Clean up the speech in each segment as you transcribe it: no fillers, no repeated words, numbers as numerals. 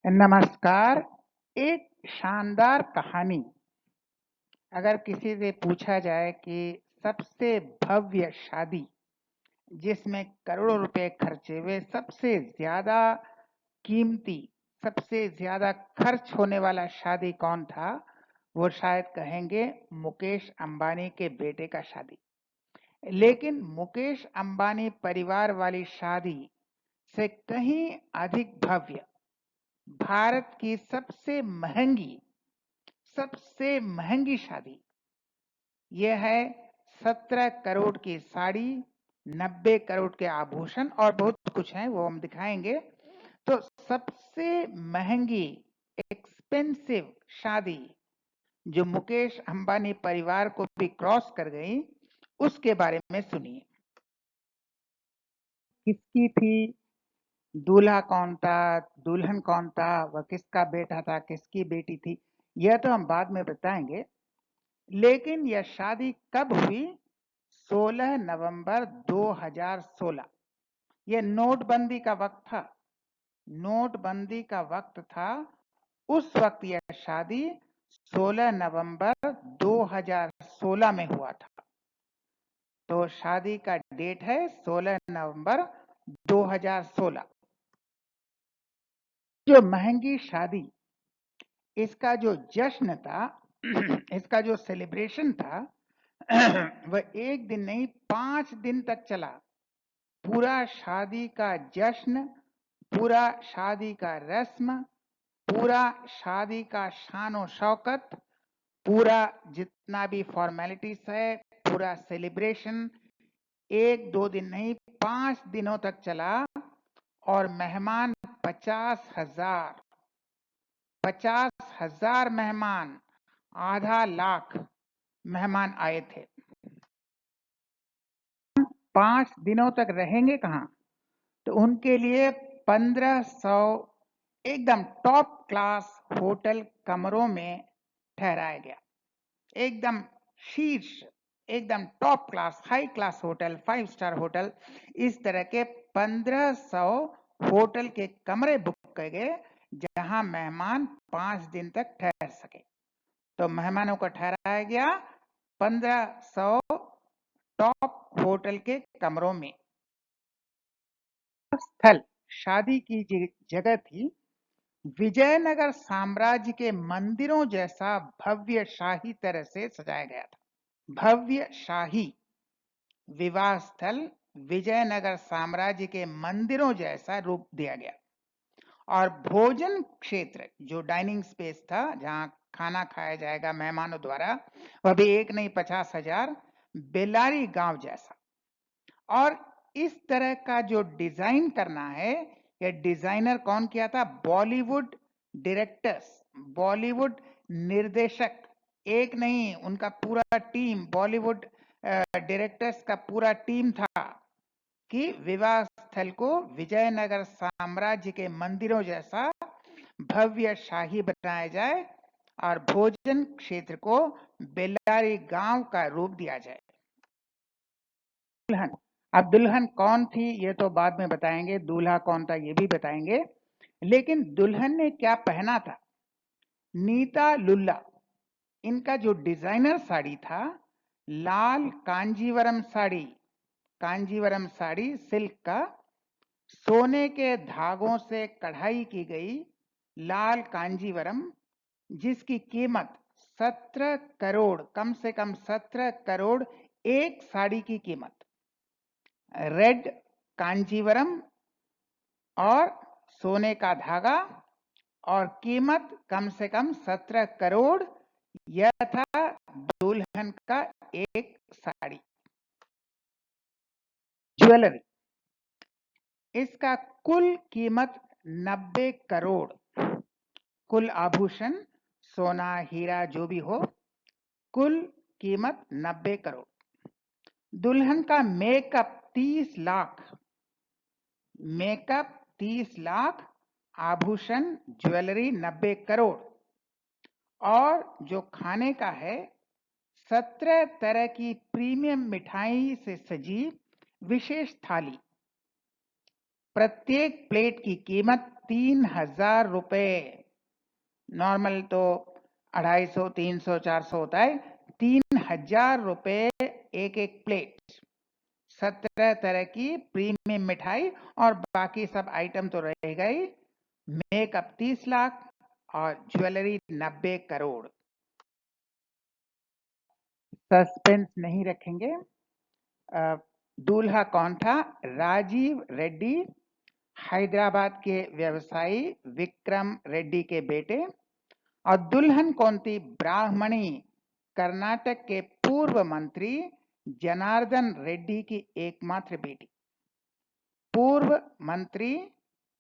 नमस्कार। एक शानदार कहानी। अगर किसी से पूछा जाए कि सबसे भव्य शादी जिसमें करोड़ों रुपए खर्चे हुए, सबसे ज्यादा कीमती, सबसे ज्यादा खर्च होने वाला शादी कौन था, वो शायद कहेंगे मुकेश अंबानी के बेटे का शादी। लेकिन मुकेश अंबानी परिवार वाली शादी से कहीं अधिक भव्य, भारत की सबसे महंगी शादी यह है। 17 करोड़ की साड़ी, 90 करोड़ के आभूषण और बहुत कुछ है, वो हम दिखाएंगे। तो सबसे महंगी एक्सपेंसिव शादी जो मुकेश अंबानी परिवार को भी क्रॉस कर गई, उसके बारे में सुनिए। किसकी थी, दूल्हा कौन था, दुल्हन कौन था, वह किसका बेटा था, किसकी बेटी थी, यह तो हम बाद में बताएंगे। लेकिन यह शादी कब हुई? 16 नवंबर 2016। यह नोटबंदी का वक्त था। नोटबंदी का वक्त था। उस वक्त यह शादी 16 नवंबर 2016 में हुआ था। तो शादी का डेट है 16 नवंबर 2016। जो महंगी शादी, इसका जो जश्न था, इसका जो सेलिब्रेशन था, वह एक दिन नहीं 5 दिन तक चला। पूरा शादी का जश्न, पूरा शादी का रस्म, पूरा शादी का शान और शौकत, पूरा जितना भी फॉर्मेलिटीज है, पूरा सेलिब्रेशन 1-2 दिन नहीं 5 दिनों तक चला। और मेहमान 50,000 मेहमान, आधा लाख मेहमान आए थे। 5 दिनों तक रहेंगे कहाँ? तो उनके लिए 1500 एकदम टॉप क्लास होटल कमरों में ठहराया गया। एकदम शीर्ष, एकदम top class, high class hotel, 5 star hotel, इस तरह के 1500 होटल के कमरे बुक किए गए जहां मेहमान 5 दिन तक ठहर सके। तो मेहमानों को ठहराया गया 1500 टॉप होटल के कमरों में। स्थल, शादी की जगह थी विजयनगर साम्राज्य के मंदिरों जैसा भव्य शाही तरह से सजाया गया था। भव्य शाही विवाह स्थल विजयनगर साम्राज्य के मंदिरों जैसा रूप दिया गया। और भोजन क्षेत्र, जो डाइनिंग स्पेस था जहां खाना खाया जाएगा मेहमानों द्वारा, वह भी एक नहीं 50,000, बेलारी गांव जैसा। और इस तरह का जो डिजाइन करना है, यह डिजाइनर कौन किया था? बॉलीवुड डायरेक्टर्स, बॉलीवुड निर्देशक, एक नहीं उनका पूरा टीम, बॉलीवुड डायरेक्टर्स का पूरा टीम था कि विवाह स्थल को विजयनगर साम्राज्य के मंदिरों जैसा भव्य शाही बनाया जाए और भोजन क्षेत्र को बेलारी गांव का रूप दिया जाए। दुल्हन, अब दुल्हन कौन थी ये तो बाद में बताएंगे, दूल्हा कौन था ये भी बताएंगे। लेकिन दुल्हन ने क्या पहना था? नीता लुल्ला, इनका जो डिजाइनर साड़ी था, लाल कांजीवरम साड़ी, कांजीवरम साड़ी सिल्क का, सोने के धागों से कढ़ाई की गई लाल कांजीवरम, जिसकी कीमत 17 करोड़, कम से कम 17 करोड़ एक साड़ी की कीमत। रेड कांजीवरम और सोने का धागा और कीमत कम से कम 17 करोड़। यह था दुल्हन का एक साड़ी। ज्वेलरी, इसका कुल कीमत 90 करोड़। कुल आभूषण, सोना हीरा जो भी हो, कुल कीमत 90 करोड़। दुल्हन का मेकअप 30 लाख, मेकअप 30 लाख, आभूषण ज्वेलरी 90 करोड़। और जो खाने का है, 17 तरह की प्रीमियम मिठाई से सजी विशेष थाली, प्रत्येक प्लेट की कीमत 3000 रुपए। नॉर्मल तो 250, 300, 400 होता है, 3000 रुपए एक एक प्लेट। 17 तरह की प्रीमियम मिठाई और बाकी सब आइटम तो रहेगा ही। मेकअप 30 लाख और ज्वेलरी 90 करोड़। सस्पेंस नहीं रखेंगे। दूल्हा कौन था? राजीव रेड्डी, हैदराबाद के व्यवसायी विक्रम रेड्डी के बेटे। और दुल्हन कौन थी? ब्राह्मणी, कर्नाटक के पूर्व मंत्री जनार्दन रेड्डी की एकमात्र बेटी। पूर्व मंत्री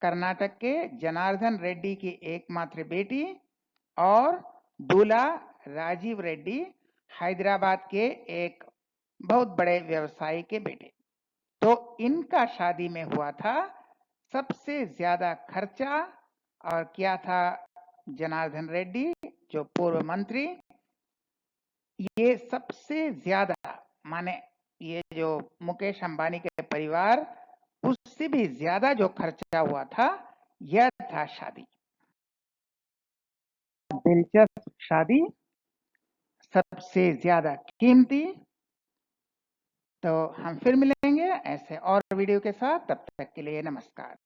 कर्नाटक के जनार्दन रेड्डी की एकमात्र बेटी और दूल्हा राजीव रेड्डी हैदराबाद के एक बहुत बड़े व्यवसायी के बेटे। तो इनका शादी में हुआ था सबसे ज्यादा खर्चा। और क्या था? जनार्दन रेड्डी जो पूर्व मंत्री, ये सबसे ज्यादा, माने ये जो मुकेश अंबानी के परिवार, उससे भी ज्यादा जो खर्चा हुआ था यह था शादी। दिलचस्प शादी, सबसे ज्यादा कीमती। तो हम फिर मिलेंगे ऐसे और वीडियो के साथ, तब तक के लिए नमस्कार।